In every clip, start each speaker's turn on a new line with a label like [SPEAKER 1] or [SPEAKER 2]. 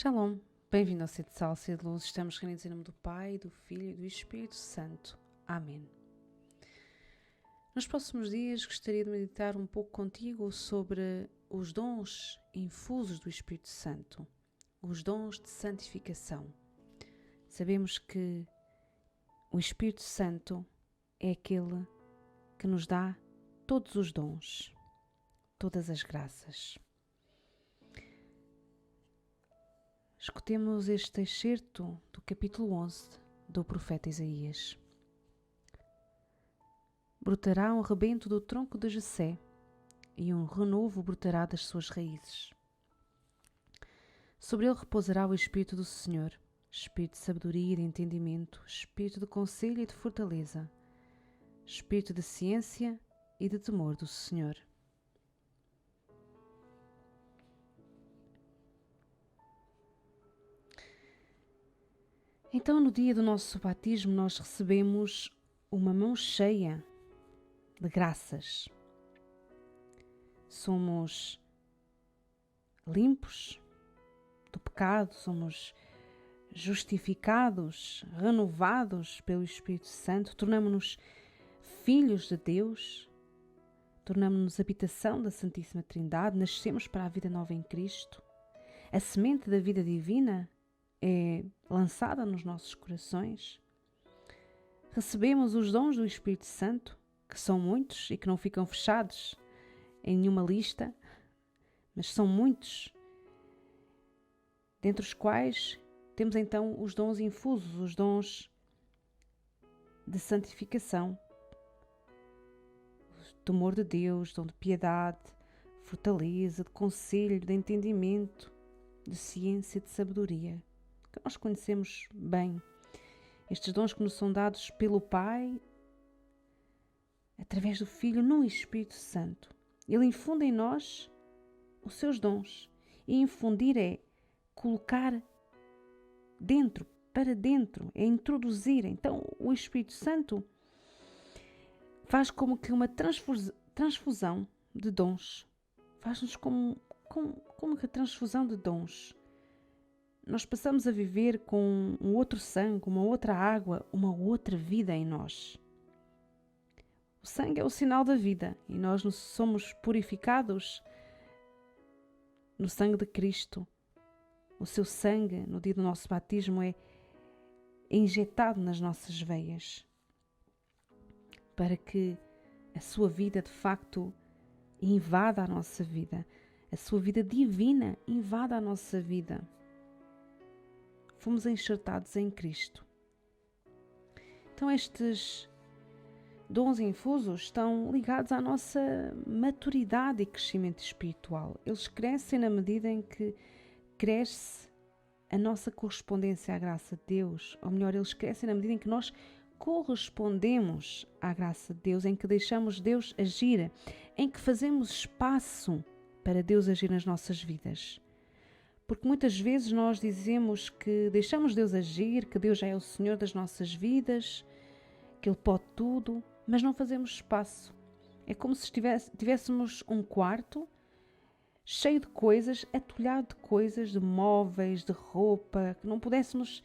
[SPEAKER 1] Shalom, bem-vindo ao Sede de Sal, Sede de Luz. Estamos reunidos em nome do Pai, do Filho e do Espírito Santo. Amém. Nos próximos dias gostaria de meditar um pouco contigo sobre os dons infusos do Espírito Santo, os dons de santificação. Sabemos que o Espírito Santo é aquele que nos dá todos os dons, todas as graças. Escutemos este excerto do capítulo 11 do profeta Isaías. Brotará um rebento do tronco de Jessé, e um renovo brotará das suas raízes. Sobre ele repousará o Espírito do Senhor, Espírito de sabedoria e de entendimento, Espírito de conselho e de fortaleza, Espírito de ciência e de temor do Senhor. Então, no dia do nosso batismo, nós recebemos uma mão cheia de graças. Somos limpos do pecado, somos justificados, renovados pelo Espírito Santo, tornamo-nos filhos de Deus, tornamo-nos habitação da Santíssima Trindade, nascemos para a vida nova em Cristo. A semente da vida divina é lançada nos nossos corações. Recebemos os dons do Espírito Santo, que são muitos e que não ficam fechados em nenhuma lista, mas são muitos, dentre os quais temos então os dons infusos, os dons de santificação, o temor de Deus, dom de piedade, fortaleza, de conselho, de entendimento, de ciência, de sabedoria, que nós conhecemos bem. Estes dons que nos são dados pelo Pai, através do Filho, no Espírito Santo. Ele infunde em nós os seus dons. E infundir é colocar dentro, para dentro, é introduzir. Então, o Espírito Santo faz como que uma transfusão de dons. Faz-nos como que a transfusão de dons. Nós passamos a viver com um outro sangue, uma outra água, uma outra vida em nós. O sangue é o sinal da vida e nós somos purificados no sangue de Cristo. O seu sangue, no dia do nosso batismo, é injetado nas nossas veias para que a sua vida, de facto, invada a nossa vida. A sua vida divina invada a nossa vida. Fomos enxertados em Cristo. Então estes dons infusos estão ligados à nossa maturidade e crescimento espiritual. Eles crescem na medida em que cresce a nossa correspondência à graça de Deus. Ou melhor, eles crescem na medida em que nós correspondemos à graça de Deus, em que deixamos Deus agir, em que fazemos espaço para Deus agir nas nossas vidas. Porque muitas vezes nós dizemos que deixamos Deus agir, que Deus já é o Senhor das nossas vidas, que Ele pode tudo, mas não fazemos espaço. É como se tivéssemos um quarto cheio de coisas, atulhado de coisas, de móveis, de roupa, que não pudéssemos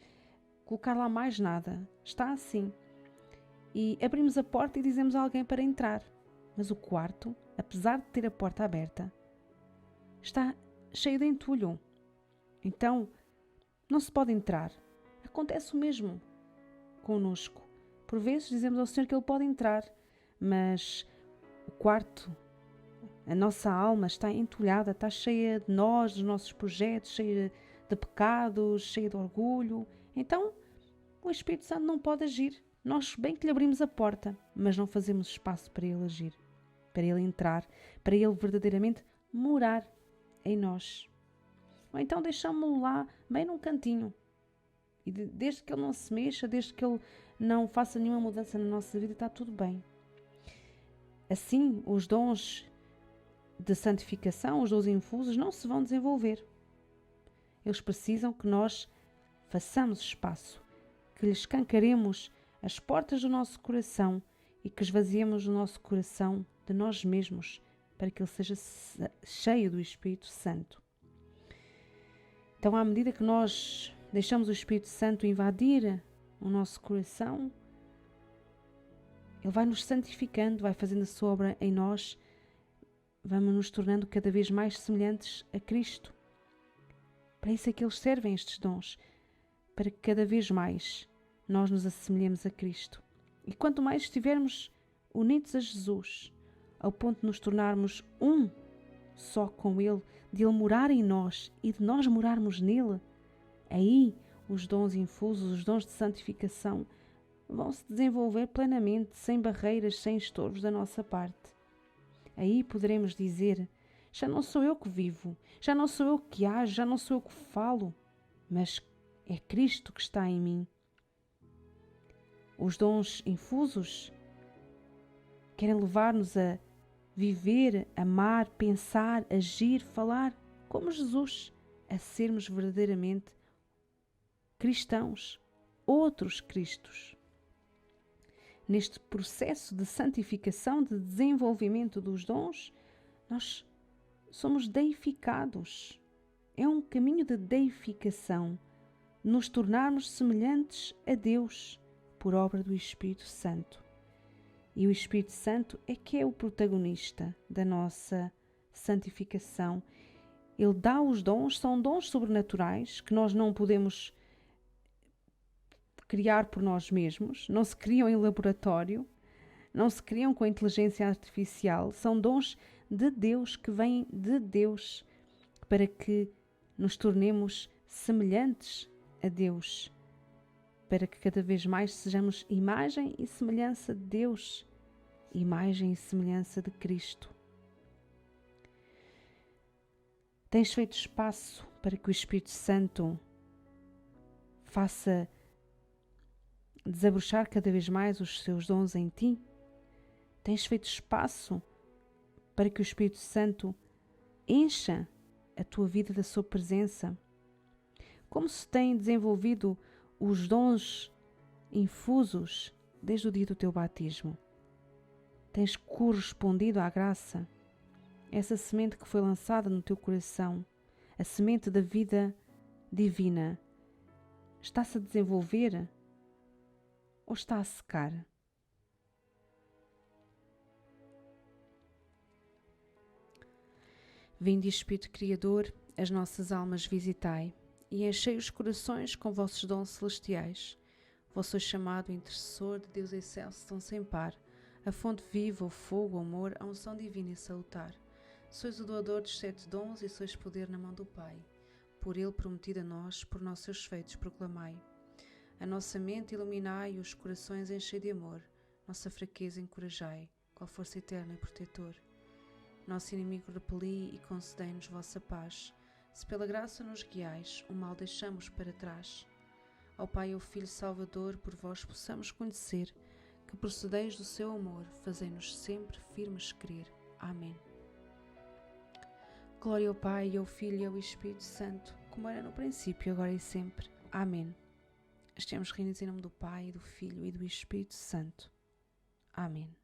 [SPEAKER 1] colocar lá mais nada. Está assim. E abrimos a porta e dizemos a alguém para entrar. Mas o quarto, apesar de ter a porta aberta, está cheio de entulho. Então, não se pode entrar. Acontece o mesmo connosco. Por vezes dizemos ao Senhor que Ele pode entrar, mas o quarto, a nossa alma está entulhada, está cheia de nós, dos nossos projetos, cheia de pecados, cheia de orgulho. Então, o Espírito Santo não pode agir. Nós bem que lhe abrimos a porta, mas não fazemos espaço para Ele agir, para Ele entrar, para Ele verdadeiramente morar em nós. Ou então deixamos-lo lá, bem num cantinho. E desde que Ele não se mexa, desde que Ele não faça nenhuma mudança na nossa vida, está tudo bem. Assim, os dons de santificação, os dons infusos, não se vão desenvolver. Eles precisam que nós façamos espaço, que lhes escancaremos as portas do nosso coração e que esvaziemos o nosso coração de nós mesmos, para que ele seja cheio do Espírito Santo. Então, à medida que nós deixamos o Espírito Santo invadir o nosso coração, Ele vai nos santificando, vai fazendo a sua obra em nós, vamos nos tornando cada vez mais semelhantes a Cristo. Para isso é que eles servem, estes dons, para que cada vez mais nós nos assemelhemos a Cristo. E quanto mais estivermos unidos a Jesus, ao ponto de nos tornarmos um só com Ele, de Ele morar em nós e de nós morarmos nele, aí os dons infusos, os dons de santificação, vão se desenvolver plenamente, sem barreiras, sem estorvos da nossa parte. Aí poderemos dizer: já não sou eu que vivo, já não sou eu que ajo, já não sou eu que falo, mas é Cristo que está em mim. Os dons infusos querem levar-nos a viver, amar, pensar, agir, falar como Jesus, a sermos verdadeiramente cristãos, outros Cristos. Neste processo de santificação, de desenvolvimento dos dons, nós somos deificados. É um caminho de deificação, nos tornarmos semelhantes a Deus por obra do Espírito Santo. E o Espírito Santo é que é o protagonista da nossa santificação. Ele dá os dons, são dons sobrenaturais que nós não podemos criar por nós mesmos, não se criam em laboratório, não se criam com a inteligência artificial, são dons de Deus, que vêm de Deus, para que nos tornemos semelhantes a Deus, para que cada vez mais sejamos imagem e semelhança de Deus, imagem e semelhança de Cristo. Tens feito espaço para que o Espírito Santo faça desabrochar cada vez mais os seus dons em ti? Tens feito espaço para que o Espírito Santo encha a tua vida da sua presença? Como se têm desenvolvido os dons infusos desde o dia do teu batismo? Tens correspondido à graça? Essa semente que foi lançada no teu coração, a semente da vida divina, está-se a desenvolver ou está a secar? Vinde, Espírito Criador, as nossas almas visitai, e enchei os corações com vossos dons celestiais. Vós sois chamado intercessor de Deus excelso, tão sem par, a fonte viva, o fogo, o amor, a unção divina e salutar. Sois o doador dos 7 dons e sois poder na mão do Pai. Por ele prometido a nós, por nossos feitos proclamai. A nossa mente iluminai e os corações enchei de amor. Nossa fraqueza encorajai, qual força eterna e protetor. Nosso inimigo repeli e concedei-nos vossa paz. Se pela graça nos guiais, o mal deixamos para trás. Ao Pai e ao Filho Salvador, por vós possamos conhecer, que procedeis do seu amor, fazei-nos sempre firmes crer. Amém. Glória ao Pai, e ao Filho e ao Espírito Santo, como era no princípio, agora e sempre. Amém. Estamos reunidos em nome do Pai, do Filho e do Espírito Santo. Amém.